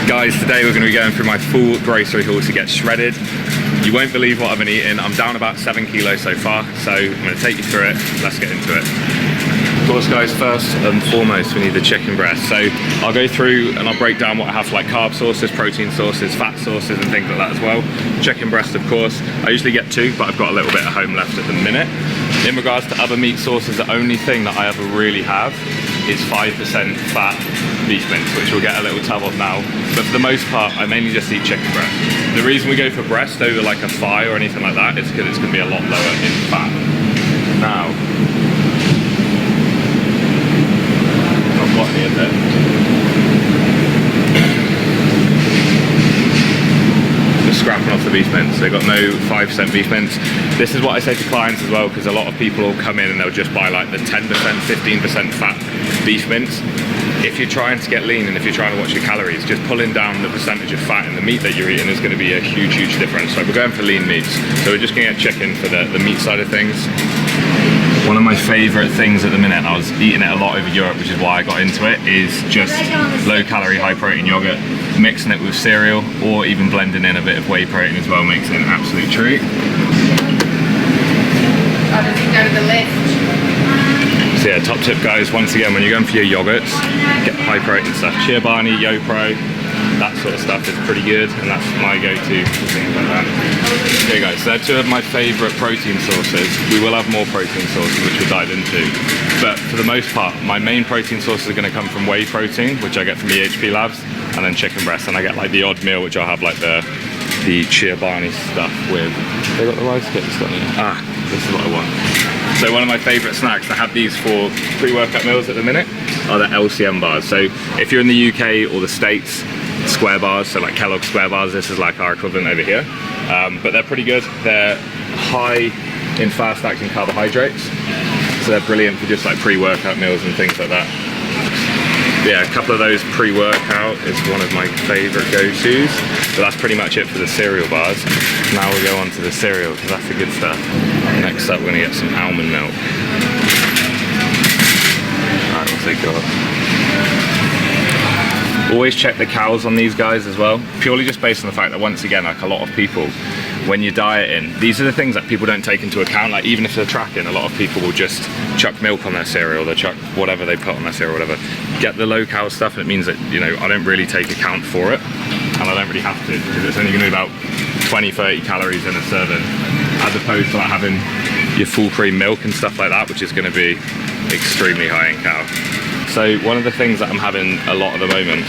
Guys, today we're going to be going through my full grocery haul to get shredded. You won't believe what I've been eating. I'm down about 7 kilos so far, so I'm going to take you through it. Let's get into it. Of course, guys, first and foremost, we need the chicken breast. So I'll go through and I'll break down what I have for like carb sources, protein sources, fat sources, and things like that as well. Chicken breast, of course. I usually get 2, but I've got a little bit at home left at the minute. In regards to other meat sources, the only thing that I ever really have is 5% fat beef mince, which we'll get a little tub of now. But for the most part, I mainly just eat chicken breast. The reason we go for breast over like a thigh or anything like that is because it's going to be a lot lower in fat. Now, not got any of it. Just scrapping off the beef mince. They've got no 5% beef mince. This is what I say to clients as well, because a lot of people will come in and they'll just buy like the 10%, 15% fat beef mince. If you're trying to get lean and if you're trying to watch your calories, just pulling down the percentage of fat in the meat that you're eating is going to be a huge, huge difference. So we're going for lean meats. So we're just going to get chicken for the meat side of things. One of my favourite things at the minute, and I was eating it a lot over Europe, which is why I got into it, is just low calorie, high protein yogurt. Mixing it with cereal or even blending in a bit of whey protein as well makes it an absolute treat. Oh, does it go to the left? So yeah, top tip, guys, once again, when you're going for your yogurts, get high protein stuff. Chobani, YoPro, that sort of stuff is pretty good, and that's my go-to for things like that. Okay guys, so they're 2 of my favourite protein sources. We will have more protein sources which we'll dive into, but for the most part, my main protein sources are going to come from whey protein, which I get from EHP Labs, and then chicken breast, and I get like the odd meal which I'll have like the Chobani stuff with. They got the rice cakes on it. Ah, this is what I want. So one of my favourite snacks, I have these for pre-workout meals at the minute, are the LCM bars. So if you're in the UK or the States, square bars, so like Kellogg's square bars, this is like our equivalent over here. But they're pretty good. They're high in fast-acting carbohydrates, so they're brilliant for just like pre-workout meals and things like that. Yeah, a couple of those pre-workout is one of my favourite go-tos. But that's pretty much it for the cereal bars. Now we'll go on to the cereal, because that's the good stuff. Next up, we're going to get some almond milk. Alright, what's it got? Always check the calories on these guys as well, purely just based on the fact that, once again, like a lot of people, when you're dieting, these are the things that people don't take into account. Like, even if they're tracking, a lot of people will just chuck milk on their cereal, they'll chuck whatever they put on their cereal, whatever. Get the low cal stuff, and it means that, you know, I don't really take account for it, and I don't really have to, because it's only going to be about 20-30 calories in a serving, as opposed to like having your full cream milk and stuff like that, which is going to be extremely high in cal. So one of the things that I'm having a lot at the moment,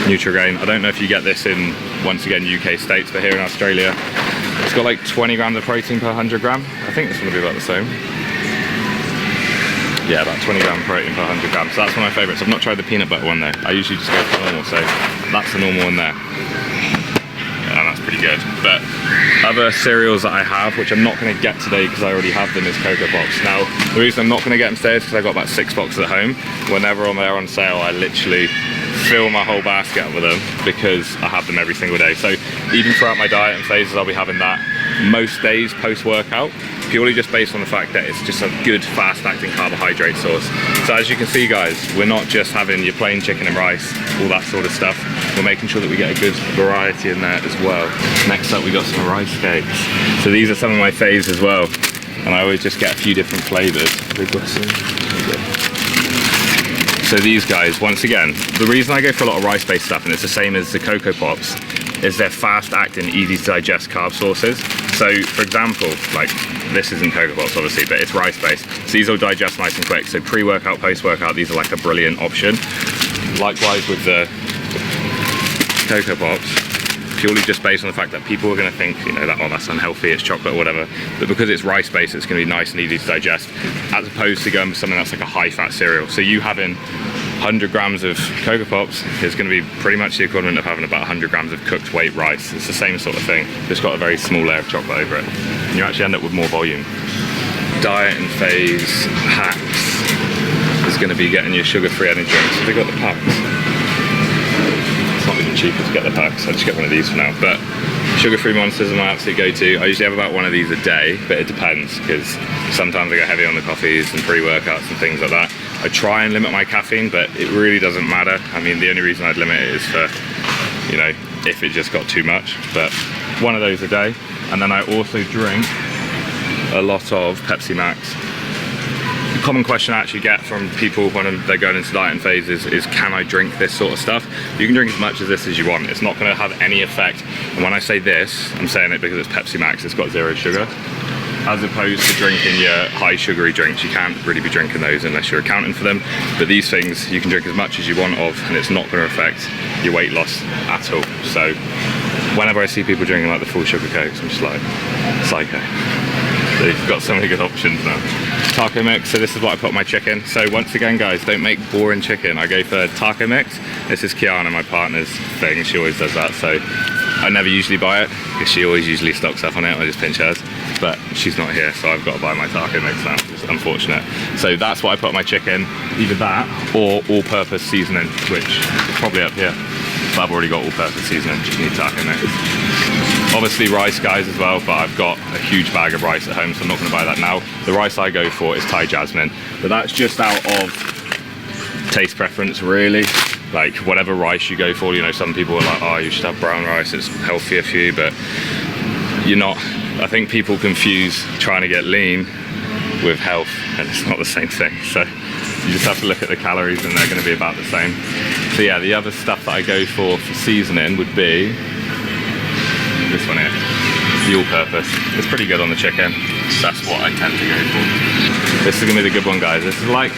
Nutrigrain, I don't know if you get this in, once again, UK States, but here in Australia, it's got like 20 grams of protein per 100 gram. I think this one will be about the same. Yeah, about 20 gram protein per 100 grams. So that's one of my favourites. I've not tried the peanut butter one though. I usually just go for normal, so that's the normal one there. And that's pretty good. But other cereals that I have, which I'm not going to get today because I already have them, is Cocoa Pops. Now, the reason I'm not going to get them today is because I've got about 6 boxes at home. Whenever they're on sale, I literally fill my whole basket up with them because I have them every single day. So even throughout my diet and phases, I'll be having that most days post-workout, purely just based on the fact that it's just a good fast-acting carbohydrate source. So as you can see, guys, we're not just having your plain chicken and rice, all that sort of stuff. We're making sure that we get a good variety in there as well. Next up, we got some rice cakes. So these are some of my faves as well, and I always just get a few different flavors. We've got some. So these guys, once again, the reason I go for a lot of rice-based stuff, and it's the same as the Cocoa Pops, is they're fast-acting, easy to digest carb sources. So, for example, like, this isn't Cocoa Pops obviously, but it's rice-based. So these will digest nice and quick. So pre-workout, post-workout, these are like a brilliant option. Likewise with the Cocoa Pops, purely just based on the fact that people are going to think, you know, that, oh, that's unhealthy, it's chocolate or whatever. But because it's rice-based, it's going to be nice and easy to digest, as opposed to going for something that's like a high-fat cereal. So you having 100 grams of Cocoa Pops is going to be pretty much the equivalent of having about 100 grams of cooked weight rice. It's the same sort of thing, just got a very small layer of chocolate over it. And you actually end up with more volume. Diet and phase hacks is going to be getting your sugar-free energy drinks. Have they got the packs? It's not even cheaper to get the packs, I just get one of these for now. But sugar-free Monsters are my absolute go-to. I usually have about one of these a day, but it depends, because sometimes I go heavy on the coffees and pre-workouts and things like that. I try and limit my caffeine, but it really doesn't matter. I mean, the only reason I'd limit it is for, you know, if it just got too much. But one of those a day. And then I also drink a lot of Pepsi Max. The common question I actually get from people when they're going into dieting phases is can I drink this sort of stuff? You can drink as much of this as you want. It's not going to have any effect. And when I say this, I'm saying it because it's Pepsi Max. It's got 0 sugar. As opposed to drinking your high sugary drinks. You can't really be drinking those unless you're accounting for them. But these things you can drink as much as you want of, and it's not going to affect your weight loss at all. So whenever I see people drinking like the full sugar cokes, I'm just like, psycho. They've got so many good options now. Taco mix, so this is what I put on my chicken. So once again guys, don't make boring chicken. I go for taco mix. This is Kiana, my partner's thing. She always does that, so I never usually buy it because she always usually stocks up on it. I just pinch hers, but she's not here, so I've got to buy my taco mix now. It's unfortunate. So that's what I put on my chicken, either that or all-purpose seasoning, which is probably up here. But I've already got all-purpose seasoning, just need taco mix. Obviously rice guys as well, but I've got a huge bag of rice at home, so I'm not going to buy that now. The rice I go for is Thai jasmine, but that's just out of taste preference really. Like whatever rice you go for, you know, some people are like, oh, you should have brown rice, it's healthier for you, but you're not. I think people confuse trying to get lean with health, and it's not the same thing. So you just have to look at the calories and they're going to be about the same. So yeah, the other stuff that I go for seasoning would be this one here, the all-purpose. It's pretty good on the chicken. That's what I tend to go for. This is gonna be the good one, guys. This is like,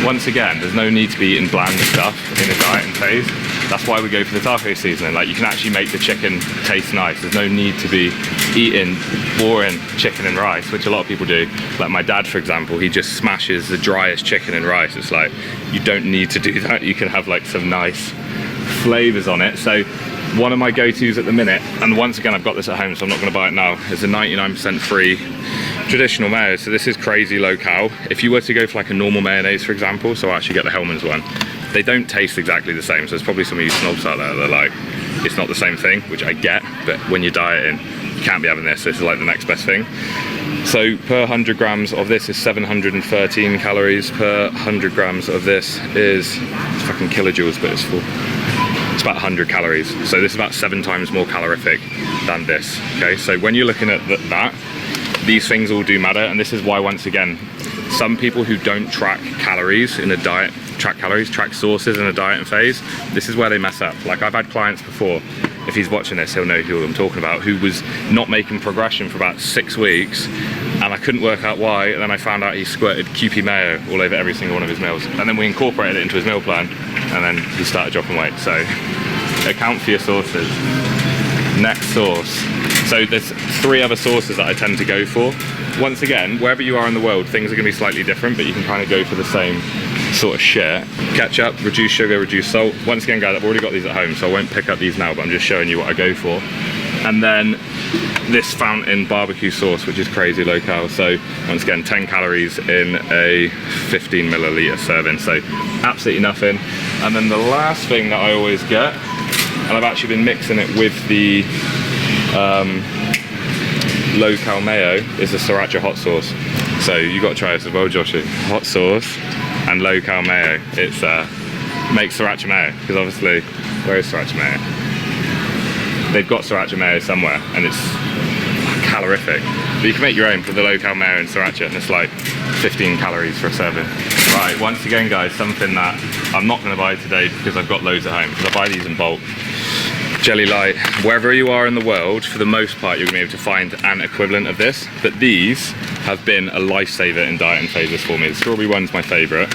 once again, there's no need to be eating bland stuff in a dieting phase. That's why we go for the taco seasoning. Like, you can actually make the chicken taste nice. There's no need to be eating boring chicken and rice, which a lot of people do. Like my dad, for example, he just smashes the driest chicken and rice. It's like, you don't need to do that. You can have like some nice flavors on it. So one of my go-tos at the minute, and once again I've got this at home so I'm not going to buy it now, is a 99% free traditional mayo. So this is crazy low cal. If you were to go for like a normal mayonnaise, for example, so I actually get the Hellmann's one, they don't taste exactly the same. So there's probably some of you snobs out there that are like, it's not the same thing, which I get, but when you're dieting you can't be having this. This is like the next best thing. So per 100 grams of this is 713 calories. Per 100 grams of this is, it's fucking kilojoules, but it's full. It's about 100 calories. So this is about 7 times more calorific than this. Okay, so when you're looking at that, these things all do matter. And this is why, once again, some people who don't track calories in a diet, track sources in a dieting phase, this is where they mess up. Like I've had clients before, if he's watching this, he'll know who I'm talking about, who was not making progression for about 6 weeks, and I couldn't work out why, and then I found out he squirted QP mayo all over every single one of his meals. And then we incorporated it into his meal plan, and then he started dropping weight. So account for your sources. Next source. So there's 3 other sources that I tend to go for. Once again, wherever you are in the world, things are going to be slightly different, but you can kind of go for the same sort of shit. Ketchup, reduced sugar, reduced salt. Once again, guys, I've already got these at home, so I won't pick up these now, but I'm just showing you what I go for. And then this fountain barbecue sauce, which is crazy low cal. So once again, 10 calories in a 15 milliliter serving, so absolutely nothing. And then the last thing that I always get, and I've actually been mixing it with the low cal mayo, is the sriracha hot sauce. So you got to try this as well, Joshy. Hot sauce and low cal mayo. It's make sriracha mayo, because obviously, where is sriracha mayo? They've got sriracha mayo somewhere, and it's calorific. But you can make your own for the low cal mayo and sriracha, and it's like 15 calories for a serving. Right, once again, guys, something that I'm not going to buy today because I've got loads at home, because I buy these in bulk. Jelly Light. Wherever you are in the world, for the most part, you're going to be able to find an equivalent of this, but these have been a lifesaver in dieting phases for me. The strawberry one's my favourite,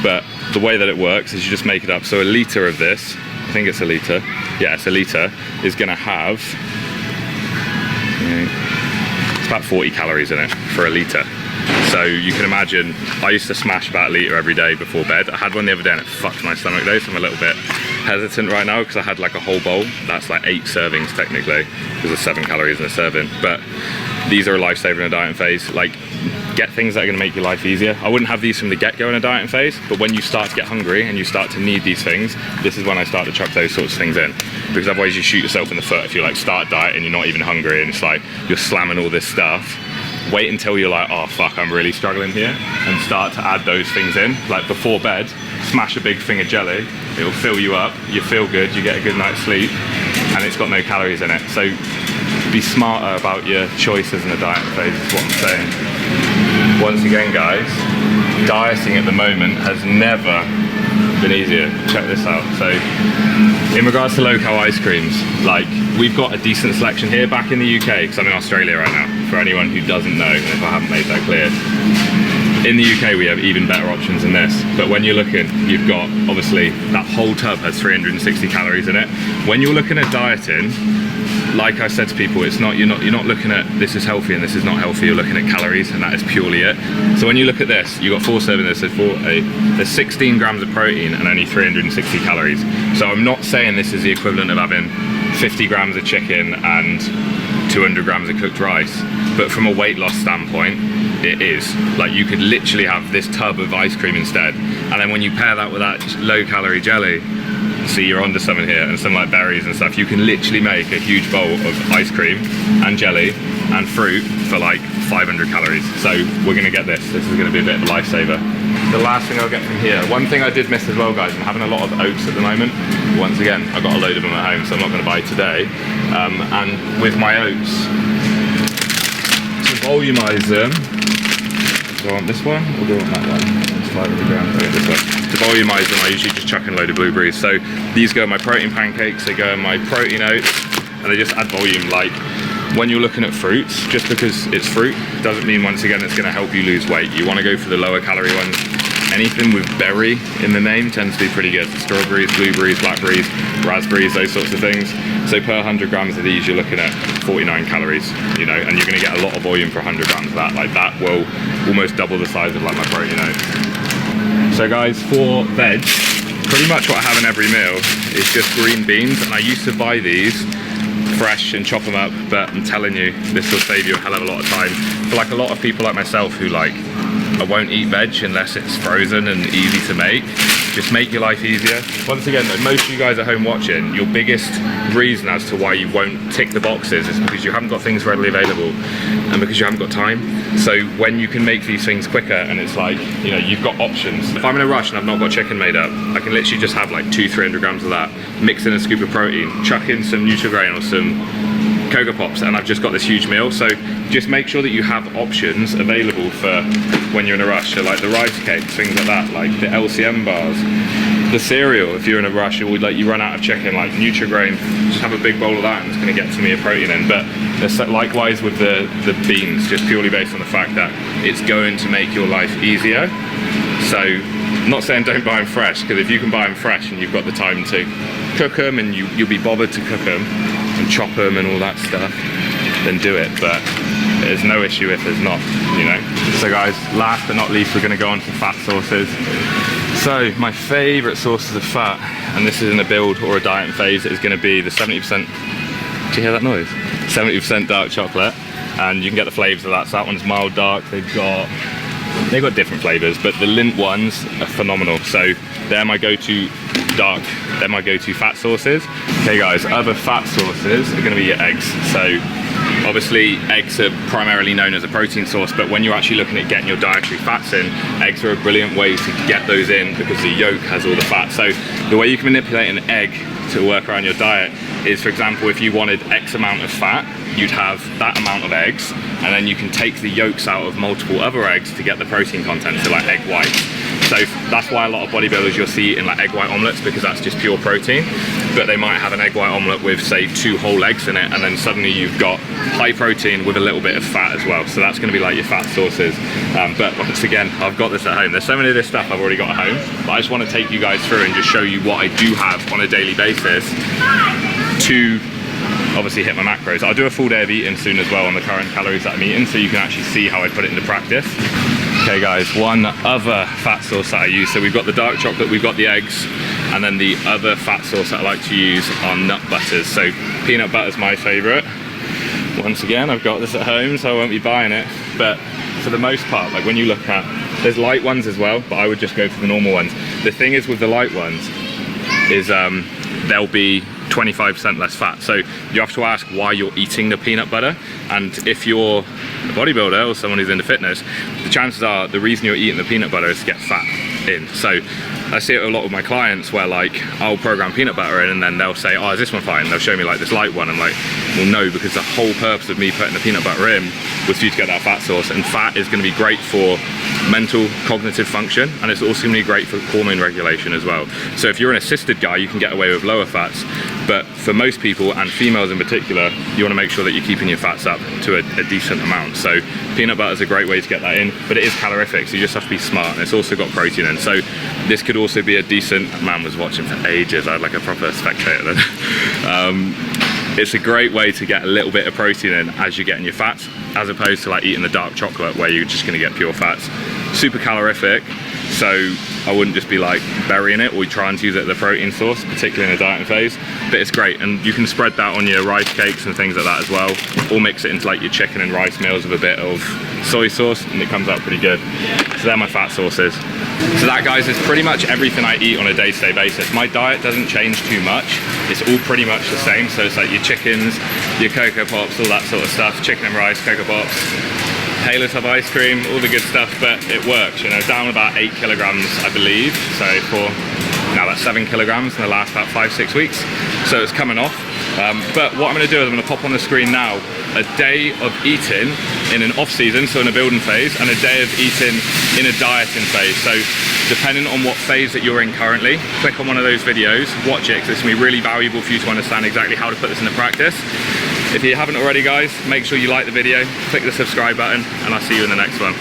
but the way that it works is you just make it up. So a litre of this, I think it's a litre, yeah, it's a litre, is going to have, it's about 40 calories in it for a litre. So you can imagine, I used to smash about a litre every day before bed. I had one the other day and it fucked my stomach though, so I'm a little bit hesitant right now because I had like a whole bowl. That's like 8 servings technically, because there's 7 calories in a serving. But these are a lifesaver in a dieting phase. Like, get things that are going to make your life easier. I wouldn't have these from the get-go in a dieting phase, but when you start to get hungry and you start to need these things, this is when I start to chuck those sorts of things in, because otherwise you shoot yourself in the foot if you like start diet and you're not even hungry and it's like you're slamming all this stuff. Wait until you're like, oh fuck, I'm really struggling here, and start to add those things in. Like before bed, smash a big thing of jelly, it'll fill you up, you feel good, you get a good night's sleep, and it's got no calories in it. So be smarter about your choices in the diet phase is what I'm saying. Once again, guys, dieting at the moment has never been easier. Check this out. So in regards to low-cal ice creams, like, we've got a decent selection here back in the UK, because I'm in Australia right now, for anyone who doesn't know, if I haven't made that clear. In the UK we have even better options than this, but when you're looking, you've got, obviously, that whole tub has 360 calories in it. When you're looking at dieting, like I said to people, it's not, you're not looking at this is healthy and this is not healthy, you're looking at calories, and that is purely it. So when you look at this, you've got 4 servings, there's 16 grams of protein and only 360 calories. So I'm not saying this is the equivalent of having 50 grams of chicken and 200 grams of cooked rice, but from a weight loss standpoint, it is. Like, you could literally have this tub of ice cream instead, and then when you pair that with that low calorie jelly, see, you're onto something here, and some like berries and stuff, you can literally make a huge bowl of ice cream and jelly and fruit for like 500 calories. So we're gonna get this. This is gonna be a bit of a lifesaver. The last thing I'll get from here, one thing I did miss as well, guys, I'm having a lot of oats at the moment. Once again, I've got a load of them at home, so I'm not gonna buy today. And with my oats, to volumize them, do I want this one or do I want that one? It's 500 grams, I get this one. To volumize them, I usually just chuck in a load of blueberries. So these go in my protein pancakes, they go in my protein oats, and they just add volume. Like, when you're looking at fruits, just because it's fruit doesn't mean, once again, it's gonna help you lose weight. You wanna go for the lower calorie ones. Anything with berry in the name tends to be pretty good. Strawberries, blueberries, blackberries, raspberries, those sorts of things. So per 100 grams of these, you're looking at 49 calories, you know, and you're gonna get a lot of volume for 100 grams of that. Like, that will almost double the size of like my protein oats. So guys, for veg, pretty much what I have in every meal is just green beans, and I used to buy these fresh and chop them up, but I'm telling you, this will save you a hell of a lot of time. For like a lot of people like myself who like, I won't eat veg unless it's frozen and easy to make. Just make your life easier. Once again, most of you guys at home watching, your biggest reason as to why you won't tick the boxes is because you haven't got things readily available and because you haven't got time. So when you can make these things quicker and it's like, you know, you've got options. If I'm in a rush and I've not got chicken made up, I can literally just have like 200-300 grams of that, mix in a scoop of protein, chuck in some Nutri-Grain or some Cocoa Pops, and I've just got this huge meal. So just make sure that you have options available for when you're in a rush. So like the rice cakes, things like that, like the LCM bars, the cereal, if you're in a rush or like you run out of chicken, like Nutri-Grain, just have a big bowl of that and it's going to get to me a protein in. But likewise with the beans, just purely based on the fact that it's going to make your life easier. So I'm not saying don't buy them fresh, because if you can buy them fresh and you've got the time to cook them and you'll be bothered to cook them and chop them and all that stuff, then do it. But there's no issue if there's not, you know. So guys, last but not least, we're going to go on to fat sources. So my favourite sources of fat, and this is in a build or a diet phase, is going to be the 70%, do you hear that noise? 70% dark chocolate, and you can get the flavours of that. So that one's mild dark, they've got different flavours, but the Lindt ones are phenomenal. So they're my go-to dark, they're my go-to fat sources. Okay guys, other fat sources are going to be your eggs. So obviously eggs are primarily known as a protein source, but when you're actually looking at getting your dietary fats in, eggs are a brilliant way to get those in because the yolk has all the fat. So the way you can manipulate an egg to work around your diet is, for example, if you wanted X amount of fat, you'd have that amount of eggs, and then you can take the yolks out of multiple other eggs to get the protein content, so like egg whites. So that's why a lot of bodybuilders you'll see in like egg white omelets, because that's just pure protein. But they might have an egg white omelet with, say, 2 whole eggs in it, and then suddenly you've got high protein with a little bit of fat as well. So that's going to be like your fat sources. But once again, I've got this at home. There's so many of this stuff I've already got at home, but I just want to take you guys through and just show you what I do have on a daily basis to obviously hit my macros. I'll do a full day of eating soon as well on the current calories that I'm eating, so you can actually see how I put it into practice. Okay guys, one other fat source that I use, so we've got the dark chocolate, we've got the eggs, and then the other fat source that I like to use are nut butters. So peanut butter is my favourite. Once again, I've got this at home, so I won't be buying it, but for the most part, like when you look at, there's light ones as well, but I would just go for the normal ones. The thing is with the light ones is they'll be 25% less fat. So you have to ask why you're eating the peanut butter, and if you're a bodybuilder or someone who's into fitness, the chances are the reason you're eating the peanut butter is to get fat in. So I see it a lot with my clients where like I'll program peanut butter in and then they'll say, oh, is this one fine? They'll show me like this light one. I'm like, well, no, because the whole purpose of me putting the peanut butter in was for you to get that fat source, and fat is going to be great for mental cognitive function, and it's also going to be great for hormone regulation as well. So if you're an assisted guy, you can get away with lower fats, but for most people, and females in particular, you want to make sure that you're keeping your fats up to a decent amount. So peanut butter is a great way to get that in, but it is calorific, so you just have to be smart, and it's also got protein in. So this could also be a decent, man was watching for ages, I had like a proper spectator then. It's a great way to get a little bit of protein in as you're getting your fats, as opposed to like eating the dark chocolate where you're just going to get pure fats. Super calorific, so I wouldn't just be like burying it or trying to use it as a protein source, particularly in a dieting phase, but it's great. And you can spread that on your rice cakes and things like that as well, or mix it into like your chicken and rice meals with a bit of soy sauce, and it comes out pretty good. So they're my fat sources. So that, guys, is pretty much everything I eat on a day-to-day basis. My diet doesn't change too much. It's all pretty much the same. So it's like your chickens, your Cocoa Pops, all that sort of stuff, chicken and rice, Cocoa Pops, Halo Top ice cream, all the good stuff, but it works, you know, down about 8 kilograms, I believe. So for now that's 7 kilograms in the last about 5-6 weeks. So it's coming off. But what I'm gonna do is I'm gonna pop on the screen now a day of eating in an off season, so in a building phase, and a day of eating in a dieting phase. So depending on what phase that you're in currently, click on one of those videos, watch it, because it's gonna be really valuable for you to understand exactly how to put this into practice. If you haven't already, guys, make sure you like the video, click the subscribe button, and I'll see you in the next one.